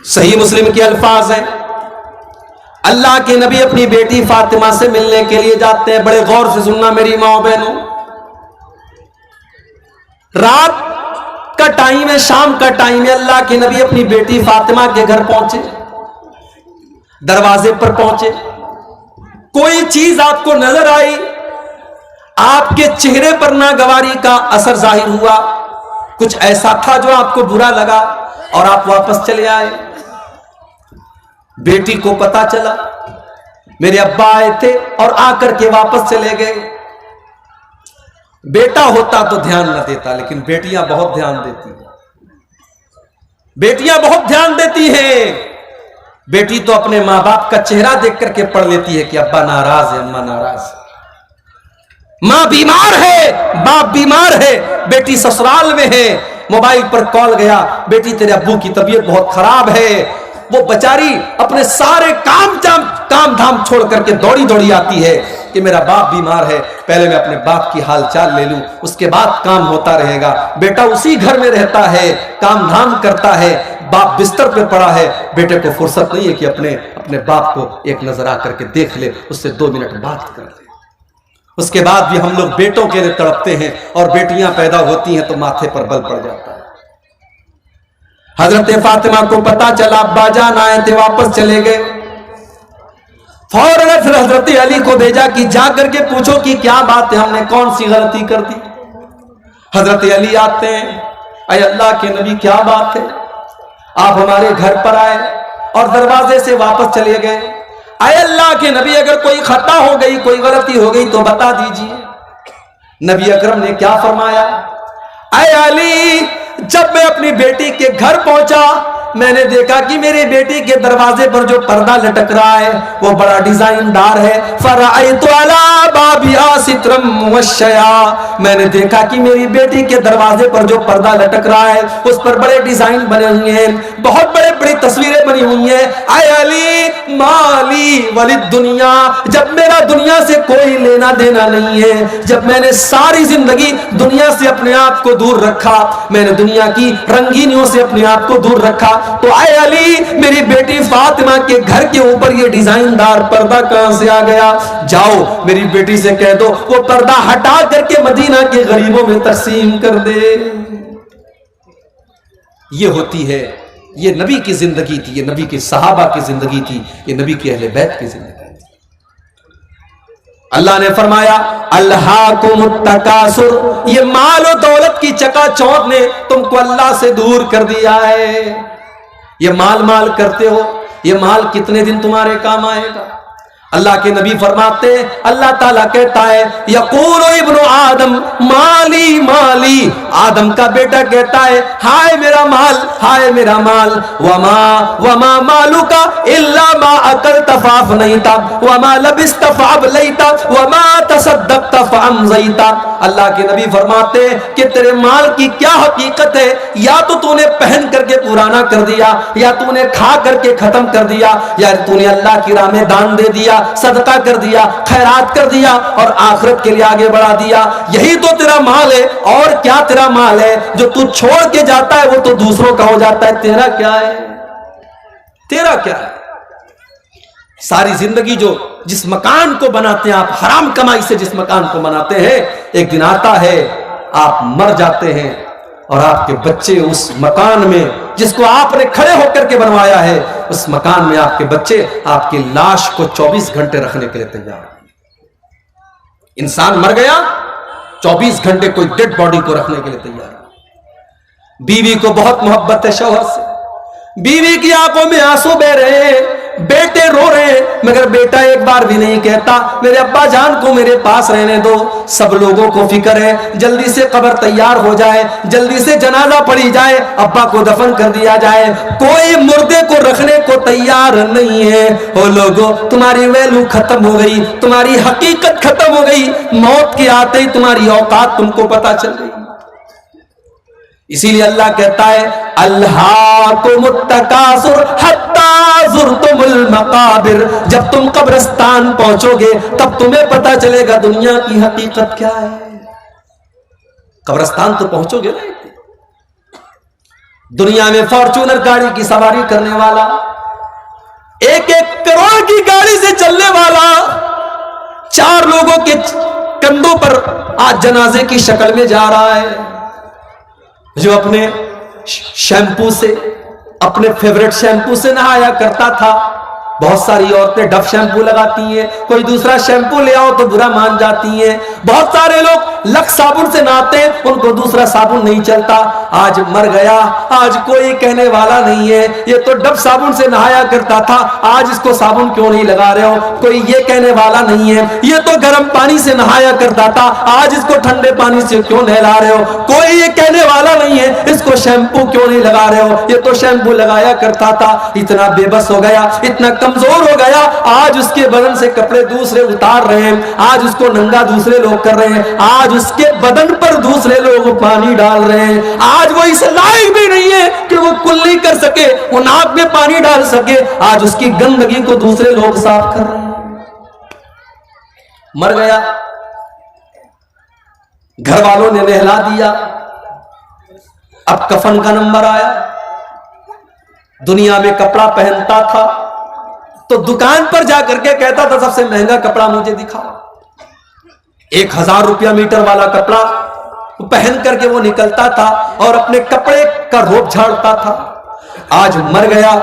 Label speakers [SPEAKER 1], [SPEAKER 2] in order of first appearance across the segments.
[SPEAKER 1] صحیح مسلم کے الفاظ ہیں، اللہ کے نبی اپنی بیٹی فاطمہ سے ملنے کے لیے جاتے ہیں. بڑے غور سے سننا میری ماں بہنوں، رات کا ٹائم ہے، شام کا ٹائم ہے. اللہ کے نبی اپنی بیٹی فاطمہ کے گھر پہنچے، دروازے پر پہنچے. کوئی چیز آپ کو نظر آئی، آپ کے چہرے پر ناگواری کا اثر ظاہر ہوا، کچھ ایسا تھا جو آپ کو برا لگا اور آپ واپس چلے آئے. بیٹی کو پتا چلا میرے ابا آئے تھے اور آ کر کے واپس چلے گئے. بیٹا ہوتا تو دھیان نہ دیتا، لیکن بیٹیاں بہت دھیان دیتی ہیں. بیٹیاں بہت دھیان دیتی ہیں. بیٹی تو اپنے ماں باپ کا چہرہ دیکھ کر کے پڑھ لیتی ہے کہ ابا ناراض ہے، اماں ناراض ہے، ماں بیمار ہے، باپ بیمار ہے، بیٹی سسرال میں ہے. موبائل پر کال گیا، بیٹی تیرے ابو کی طبیعت بہت خراب ہے. وہ بیچاری اپنے سارے کام دھام چھوڑ کر کے دوڑی دوڑی آتی ہے کہ میرا باپ بیمار ہے، پہلے میں اپنے باپ کی حال چال لے لوں، اس کے بعد کام ہوتا رہے گا. بیٹا اسی گھر میں رہتا ہے، کام دھام کرتا ہے، باپ بستر پہ پڑا ہے. بیٹے کو فرصت نہیں ہے کہ اپنے باپ کو ایک نظر آ کر کے دیکھ لے، اس سے 2 منٹ بات کر لے. اس کے بعد بھی ہم لوگ بیٹوں کے لیے تڑپتے ہیں، اور بیٹیاں پیدا ہوتی ہیں تو ماتھے پر بل پڑ جاتا ہے. حضرت فاطمہ کو پتا چلا ابا جان آئے تھے، واپس چلے گئے. فوراً پھر حضرت علی کو بھیجا کہ جا کر کے پوچھو کہ کیا بات ہے، ہم نے کون سی غلطی کر دی. حضرت علی آتے ہیں، اے اللہ کے نبی کیا بات ہے، آپ ہمارے گھر پر آئے اور دروازے سے واپس چلے گئے. اے اللہ کے نبی اگر کوئی خطا ہو گئی، کوئی غلطی ہو گئی تو بتا دیجیے. نبی اکرم نے کیا فرمایا، اے علی جب میں اپنی بیٹی کے گھر پہنچا میں نے دیکھا کہ میری بیٹی کے دروازے پر جو پردہ لٹک رہا ہے وہ بڑا ڈیزائن دار ہے. فرأیت علی بابہا سترا موشیا، میں نے دیکھا کہ میری بیٹی کے دروازے پر جو پردہ لٹک رہا ہے اس پر بڑے ڈیزائن بنے ہوئے ہیں، بہت بڑی تصویریں بنی ہوئی ہیں. اے علی مالی وللدنیا، جب میرا دنیا سے کوئی لینا دینا نہیں ہے، جب میں نے ساری زندگی دنیا سے اپنے آپ کو دور رکھا، میں نے دنیا کی رنگینیوں سے اپنے آپ کو دور رکھا، تو اے علی میری بیٹی فاطمہ کے گھر کے اوپر یہ ڈیزائن دار پردہ کہاں سے آ گیا؟ جاؤ میری بیٹی سے کہہ دو وہ پردہ ہٹا کر کے مدینہ کے غریبوں میں تقسیم کر دے. یہ ہوتی ہے، یہ نبی کی زندگی تھی، یہ نبی کے صحابہ کی زندگی تھی، یہ نبی کے اہل بیت کی زندگی تھی. اللہ نے فرمایا الہاکم التکاثر، یہ مال و دولت کی چکا چوند نے تم کو اللہ سے دور کر دیا ہے. یہ مال کرتے ہو، یہ مال کتنے دن تمہارے کام آئے گا؟ اللہ کے نبی فرماتے ہیں، اللہ تعالیٰ کہتا ہے یقول ابن آدم مالی مالی، آدم کا بیٹا کہتا ہے ہائے میرا مال، ہائے میرا مال. وما مالک الا ما اکلت فافنیت وما لبست فابلیت وما تصدقت فامضیت. اللہ کے نبی فرماتے ہیں کہ تیرے مال کی کیا حقیقت ہے، یا تو نے پہن کر کے پرانا کر دیا، یا تو نے کھا کر کے ختم کر دیا، یا تو نے اللہ کی راہ میں دان دے دیا، صدقہ کر دیا، خیرات کر دیا اور آخرت کے لیے آگے بڑھا دیا. یہی تو تیرا مال ہے. اور کیا تیرا مال ہے جو تو چھوڑ کے جاتا ہے وہ تو دوسروں کا ہو جاتا ہے. تیرا کیا ہے؟ تیرا کیا ہے؟ ساری زندگی جس مکان کو بناتے ہیں آپ، حرام کمائی سے جس مکان کو بناتے ہیں، ایک دن آتا ہے آپ مر جاتے ہیں اور آپ کے بچے اس مکان میں جس کو آپ نے کھڑے ہو کر کے بنوایا ہے، اس مکان میں آپ کے بچے آپ کی لاش کو 24 گھنٹے رکھنے کے لیے تیار ہیں. انسان مر گیا، 24 گھنٹے کوئی ڈیڈ باڈی کو رکھنے کے لیے تیار ہے. بیوی کو بہت محبت ہے شوہر سے، بیوی کی آنکھوں میں آنسو بہ رہے ہیں، بیٹے رو رہے ہیں، مگر بیٹا ایک بار بھی نہیں کہتا میرے ابا جان کو میرے پاس رہنے دو. سب لوگوں کو فکر ہے جلدی سے قبر تیار ہو جائے، جلدی سے جنازہ پڑھی جائے، ابا کو دفن کر دیا جائے. کوئی مردے کو رکھنے کو تیار نہیں ہے. او لوگوں تمہاری ویلو ختم ہو گئی، تمہاری حقیقت ختم ہو گئی. موت کے آتے ہی تمہاری اوقات تم کو پتا چل گئی. اسی لیے اللہ کہتا ہے الہاکم التکاثر حتی زرتم المقابر، جب تم قبرستان پہنچو گے تب تمہیں پتا چلے گا دنیا کی حقیقت کیا ہے. قبرستان تو پہنچو گے نا. دنیا میں فارچونر گاڑی کی سواری کرنے والا، 1-1 کروڑ کی گاڑی سے چلنے والا، 4 لوگوں کے کندھوں پر آج جنازے کی شکل میں جا رہا ہے، جو اپنے شیمپو سے، اپنے فیورٹ شیمپو سے نہایا کرتا تھا۔ بہت ساری عورتیں ڈف شیمپو لگاتی ہیں، کوئی دوسرا شیمپو لے آؤ تو برا مان جاتی ہیں۔ بہت سارے لوگ لکس صابن سے نہاتے ہیں، ان کو دوسرا صابن نہیں چلتا۔ آج مر گیا، آج کوئی کہنے والا نہیں ہے یہ تو ڈف صابن سے نہایا کرتا تھا، آج اس کو صابن کیوں نہیں لگا رہے ہو؟ کوئی یہ کہنے والا نہیں ہے یہ تو گرم پانی سے نہایا کرتا تھا، آج اس کو ٹھنڈے پانی سے کیوں نہلا رہے ہو؟ کوئی یہ کہنے والا نہیں ہے اس کو شیمپو کیوں نہیں لگا رہے ہو، یہ تو شیمپو لگایا کرتا تھا۔ اتنا بے بس ہو گیا، اتنا کمزور ہو گیا، آج اس کے بدن سے کپڑے دوسرے اتار رہے ہیں، آج اس کو ننگا دوسرے لوگ کر رہے ہیں، آج اس کے بدن پر دوسرے لوگ پانی ڈال رہے ہیں، آج وہ اس لائق بھی نہیں ہے کہ وہ کلی کر سکے، وہ ناک میں پانی ڈال سکے، آج اس کی گندگی کو دوسرے لوگ صاف کر رہے ہیں۔ مر گیا، گھر والوں نے نہلا دیا، اب کفن کا نمبر آیا۔ دنیا میں کپڑا پہنتا تھا تو دکان پر جا کر کے کہتا تھا سب سے مہنگا کپڑا مجھے دکھاؤ، 1000 روپیہ میٹر والا کپڑا پہن کر کے وہ نکلتا تھا اور اپنے کپڑے کا روپ جھاڑتا تھا۔ آج مر گیا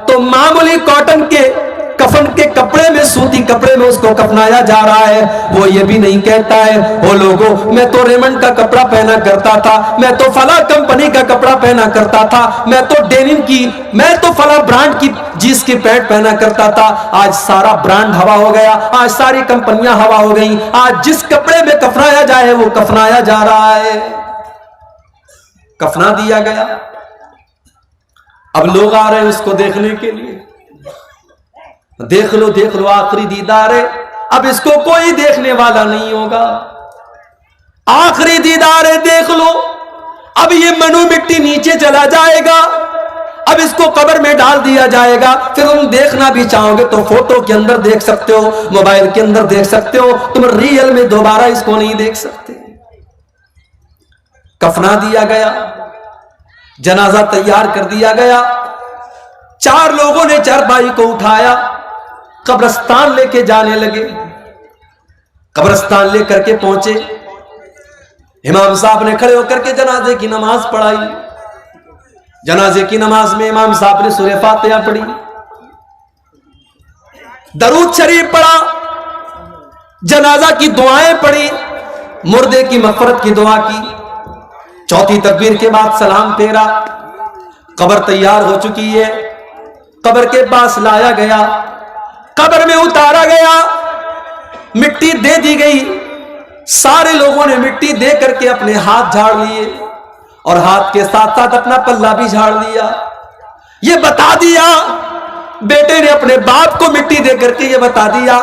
[SPEAKER 1] تو معمولی کاٹن کے کفن کے کپڑے میں، سوتی کپڑے میں اس کو کفنایا جا رہا ہے۔ وہ یہ بھی نہیں کہتا ہے وہ لوگوں میں تو ریمنڈ کا کپڑا پہنا کرتا تھا، میں تو فلاں کمپنی کا کپڑا پہنا کرتا تھا، میں تو ڈینم کی، میں تو فلاں برانڈ کی جینس کی پینٹ پہنا کرتا تھا۔ آج سارا برانڈ ہوا ہو گیا، آج ساری کمپنیاں ہوا ہو گئی، آج جس کپڑے میں کفنایا جائے وہ کفنایا جا رہا ہے، کفنا دیا گیا۔ اب لوگ آ رہے ہیں اس کو دیکھنے کے لیے، دیکھ لو آخری دیدار ہے، اب اس کو کوئی دیکھنے والا نہیں ہوگا، آخری دیدار ہے، دیکھ لو۔ اب یہ منو مٹی نیچے چلا جائے گا، اب اس کو قبر میں ڈال دیا جائے گا، پھر تم دیکھنا بھی چاہو گے تو فوٹو کے اندر دیکھ سکتے ہو، موبائل کے اندر دیکھ سکتے ہو، تم ریئل میں دوبارہ اس کو نہیں دیکھ سکتے۔ کفنا دیا گیا، جنازہ تیار کر دیا گیا، 4 لوگوں نے چارپائی کو اٹھایا، قبرستان لے کے جانے لگے۔ قبرستان لے کر کے پہنچے، امام صاحب نے کھڑے ہو کر کے جنازے کی نماز پڑھائی۔ جنازے کی نماز میں امام صاحب نے سورہ فاتحہ پڑھی، درود شریف پڑھا، جنازہ کی دعائیں پڑھی، مردے کی مغفرت کی دعا کی۔ چوتھی تکبیر کے بعد سلام پھیرا، قبر تیار ہو چکی ہے، قبر کے پاس لایا گیا، قبر میں اتارا گیا، مٹی دے دی گئی، سارے لوگوں نے مٹی دے کر کے اپنے ہاتھ جھاڑ لیے اور ہاتھ کے ساتھ ساتھ اپنا پلہ بھی جھاڑ لیا۔ یہ بتا دیا، بیٹے نے اپنے باپ کو مٹی دے کر کے یہ بتا دیا،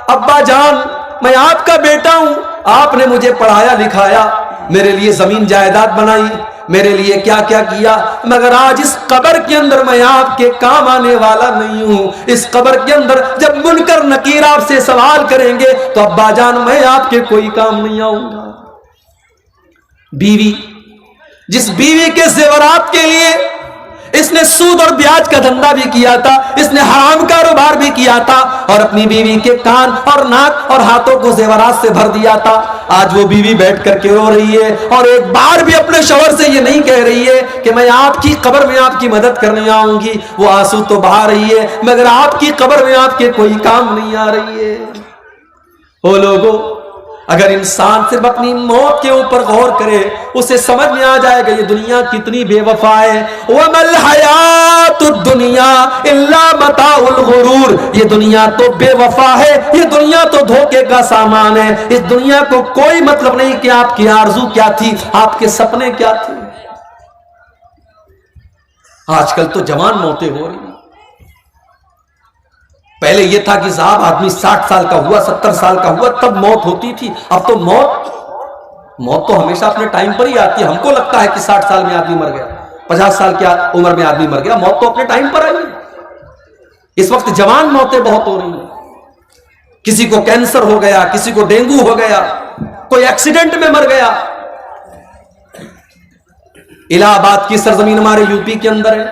[SPEAKER 1] ابا جان میں آپ کا بیٹا ہوں، آپ نے مجھے پڑھایا لکھایا، میرے لیے زمین جائیداد بنائی، میرے لیے کیا کیا کیا، مگر آج اس قبر کے اندر میں آپ کے کام آنے والا نہیں ہوں۔ اس قبر کے اندر جب منکر نکیر آپ سے سوال کریں گے تو ابا جان میں آپ کے کوئی کام نہیں آؤں گا۔ بیوی، جس بیوی کے زیورات کے لیے اس نے سود اور بیاج کا دھندا بھی کیا تھا، اس نے حرام کاروبار بھی کیا تھا اور اپنی بیوی کے کان اور ناک اور ہاتھوں کو زیورات سے بھر دیا تھا، آج وہ بیوی بیٹھ کر کے رو رہی ہے اور ایک بار بھی اپنے شوہر سے یہ نہیں کہہ رہی ہے کہ میں آپ کی قبر میں آپ کی مدد کرنے آؤں گی۔ وہ آنسو تو بہا رہی ہے مگر آپ کی قبر میں آپ کے کوئی کام نہیں آ رہی ہے۔ او لوگوں، اگر انسان صرف اپنی موت کے اوپر غور کرے اسے سمجھ میں آ جائے گا یہ دنیا کتنی بے وفا ہے۔ وَمَا الْحَيَاةُ الدُّنْيَا إِلَّا مَتَاعُ الْغُرُورِ، یہ دنیا تو بے وفا ہے، یہ دنیا تو دھوکے کا سامان ہے، اس دنیا کو کوئی مطلب نہیں کہ آپ کی آرزو کیا تھی، آپ کے سپنے کیا تھے۔ آج کل تو جوان موتیں ہو رہی ہیں، پہلے یہ تھا کہ صاحب آدمی 60 سال کا ہوا، 70 سال کا ہوا تب موت ہوتی تھی، اب تو موت تو ہمیشہ اپنے ٹائم پر ہی آتی ہے۔ ہم کو لگتا ہے کہ 60 سال میں آدمی مر گیا، 50 سال کی عمر میں آدمی مر گیا، موت تو اپنے ٹائم پر آئی ہے۔ اس وقت جوان موتیں بہت ہو رہی ہیں، کسی کو کینسر ہو گیا، کسی کو ڈینگو ہو گیا، کوئی ایکسیڈنٹ میں مر گیا۔ الہ آباد کی سرزمین ہمارے یو پی کے اندر ہے،